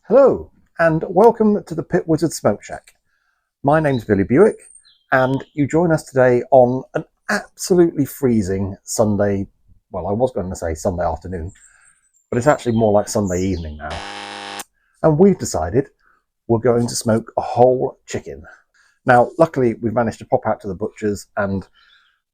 Hello, and welcome to the Pit Wizard Smoke Shack. My name's Billy Buick, and you join us today on an absolutely freezing Sunday, well, I was going to say Sunday afternoon, but it's actually more like Sunday evening now. And we've decided we're going to smoke a whole chicken. Now, luckily, we've managed to pop out to the butcher's and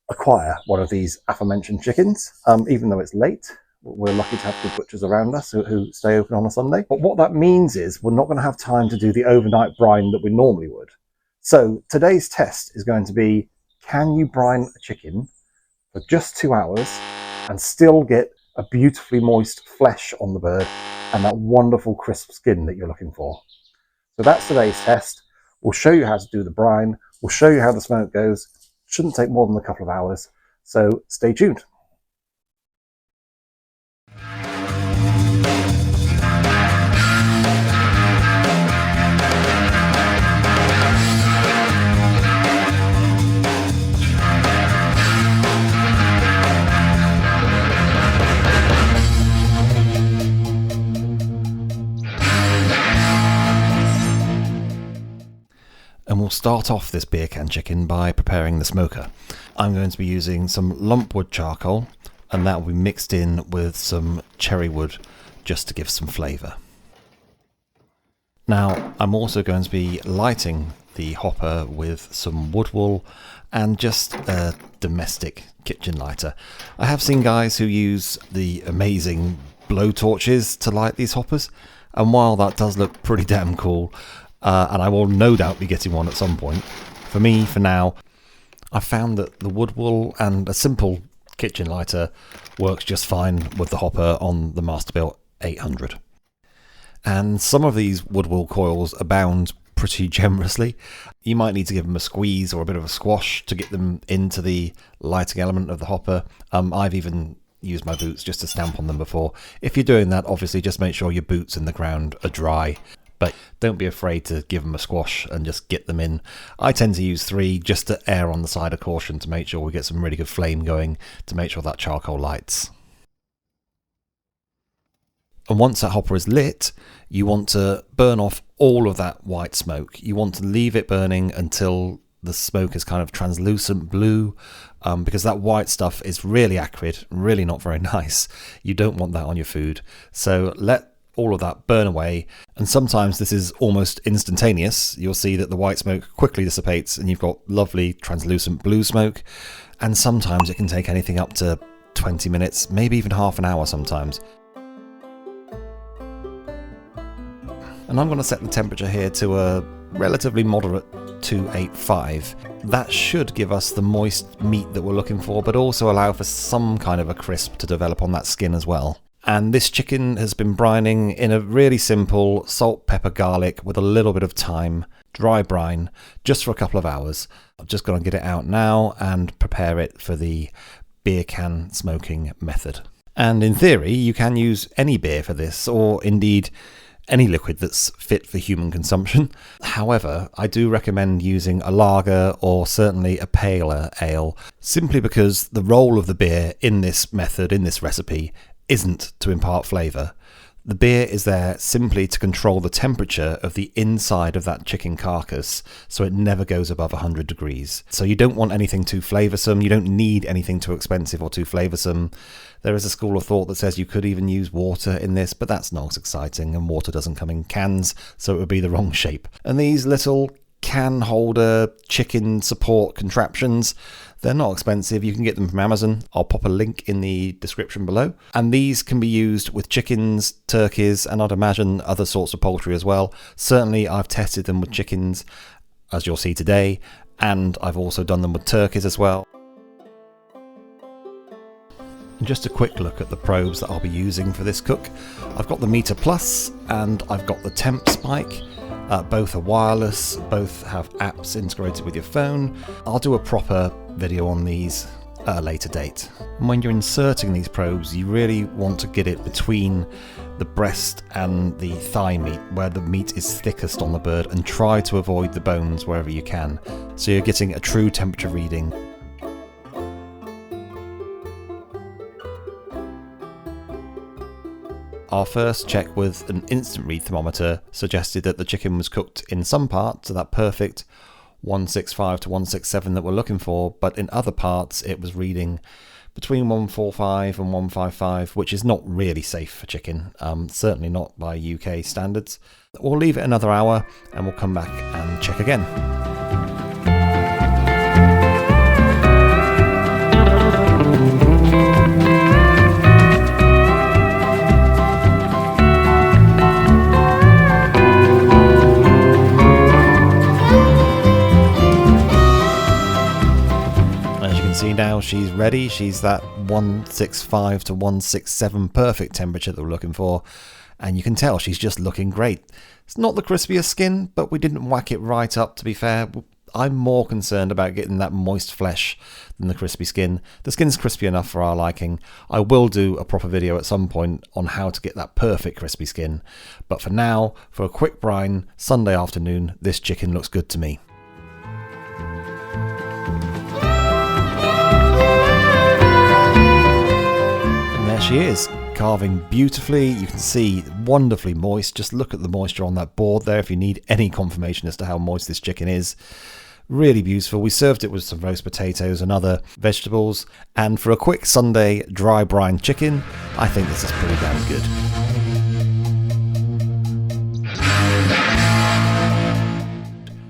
acquire one of these aforementioned chickens, even though it's late. We're lucky to have good butchers around us who stay open on a Sunday. But what that means is we're not going to have time to do the overnight brine that we normally would. So today's test is going to be, can you brine a chicken for just 2 hours and still get a beautifully moist flesh on the bird and that wonderful crisp skin that you're looking for? So that's today's test. We'll show you how to do the brine. We'll show you how the smoke goes. Shouldn't take more than a couple of hours. So stay tuned. And we'll start off this beer can chicken by preparing the smoker. I'm going to be using some lumpwood charcoal, and that will be mixed in with some cherry wood just to give some flavour. Now, I'm also going to be lighting the hopper with some wood wool and just a domestic kitchen lighter. I have seen guys who use the amazing blow torches to light these hoppers, and while that does look pretty damn cool, and I will no doubt be getting one at some point, for me, for now, I've found that the wood wool and a simple kitchen lighter works just fine with the hopper on the Masterbuilt 800. And some of these wood wool coils abound pretty generously. You might need to give them a squeeze or a bit of a squash to get them into the lighting element of the hopper. I've even used my boots just to stamp on them before. If you're doing that, obviously just make sure your boots in the ground are dry. But don't be afraid to give them a squash and just get them in. I tend to use 3 just to err on the side of caution to make sure we get some really good flame going, to make sure that charcoal lights. And once that hopper is lit, you want to burn off all of that white smoke. You want to leave it burning until the smoke is kind of translucent blue, because that white stuff is really acrid, really not very nice. You don't want that on your food. So let all of that burn away, and sometimes this is almost instantaneous. You'll see that the white smoke quickly dissipates and you've got lovely translucent blue smoke, and sometimes it can take anything up to 20 minutes, maybe even half an hour sometimes. And I'm going to set the temperature here to a relatively moderate 285. That should give us the moist meat that we're looking for, but also allow for some kind of a crisp to develop on that skin as well. And this chicken has been brining in a really simple salt, pepper, garlic with a little bit of thyme, dry brine, just for a couple of hours. I'm just going to get it out now and prepare it for the beer can smoking method. And in theory, you can use any beer for this, or indeed any liquid that's fit for human consumption. However, I do recommend using a lager or certainly a paler ale, simply because the role of the beer in this method, in this recipe, isn't to impart flavour. The beer is there simply to control the temperature of the inside of that chicken carcass so it never goes above 100 degrees. So you don't want anything too flavoursome, you don't need anything too expensive or too flavoursome. There is a school of thought that says you could even use water in this, but that's not exciting, and water doesn't come in cans, so it would be the wrong shape. And these little can holder chicken support contraptions, they're not expensive. You can get them from Amazon. I'll pop a link in the description below. And these can be used with chickens, turkeys, and I'd imagine other sorts of poultry as well. Certainly I've tested them with chickens, as you'll see today, and I've also done them with turkeys as well. And just a quick look at the probes that I'll be using for this cook. I've got the Meter Plus and I've got the Temp Spike. Both are wireless, both have apps integrated with your phone. I'll do a proper video on these at a later date. And when you're inserting these probes, you really want to get it between the breast and the thigh meat, where the meat is thickest on the bird, and try to avoid the bones wherever you can, so you're getting a true temperature reading. Our first check with an instant read thermometer suggested that the chicken was cooked in some parts to that perfect 165 to 167 that we're looking for, but in other parts it was reading between 145 and 155, which is not really safe for chicken, certainly not by UK standards. We'll leave it another hour and we'll come back and check again. See, now she's ready. She's that 165 to 167 perfect temperature that we're looking for, and you can tell she's just looking great. It's not the crispiest skin, but we didn't whack it right up, to be fair. I'm more concerned about getting that moist flesh than the crispy skin. The skin's crispy enough for our liking. I will do a proper video at some point on how to get that perfect crispy skin, but for now, for a quick brine Sunday afternoon, this chicken looks good to me. She is carving beautifully. You can see wonderfully moist. Just look at the moisture on that board there if you need any confirmation as to how moist this chicken is. Really beautiful. We served it with some roast potatoes and other vegetables, and for a quick Sunday dry brine chicken, I think this is pretty damn good.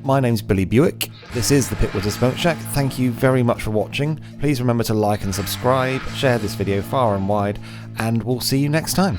My name's Billy Buick. This is the Pittwater Smoke Shack. Thank you very much for watching. Please remember to like and subscribe, share this video far and wide, and we'll see you next time.